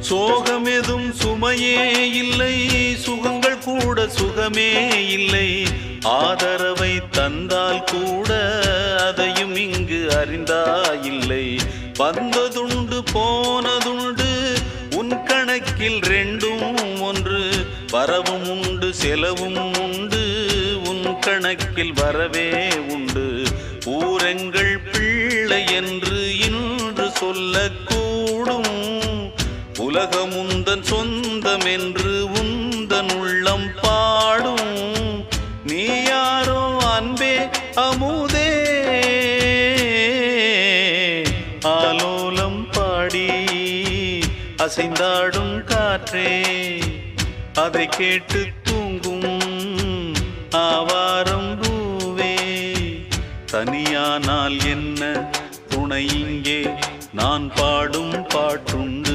சோகமெதும் சுமையே இல்லை, சுகங்கள் கூட சுகமே இல்லை. ஆதரவை தந்தால் கூட அதையும் இங்கு அறிந்தாயில்லை. வந்ததுண்டு போனதுண்டு உன் கணக்கில் ரெண்டும் ஒன்று. வரவும் உண்டு செலவும் உண்டு, உன் கணக்கில் வரவே உண்டு. ஊரெங்கள் பிள்ளை என்று இன்று சொல்லக்கூடும். உலகம் உந்தன் சொந்தம் என்று உந்தன் உள்ளம் பாடும். நீ யாரோ அன்பே அமுதே, ஆலோலம் பாடி அசைந்தாடும் காற்றே, அதை கேட்டு தூங்கும் ஆவாரம் பூவே. தனியானால் என்ன துணை இங்கே, நான் பாடும் பாட்டுண்டு.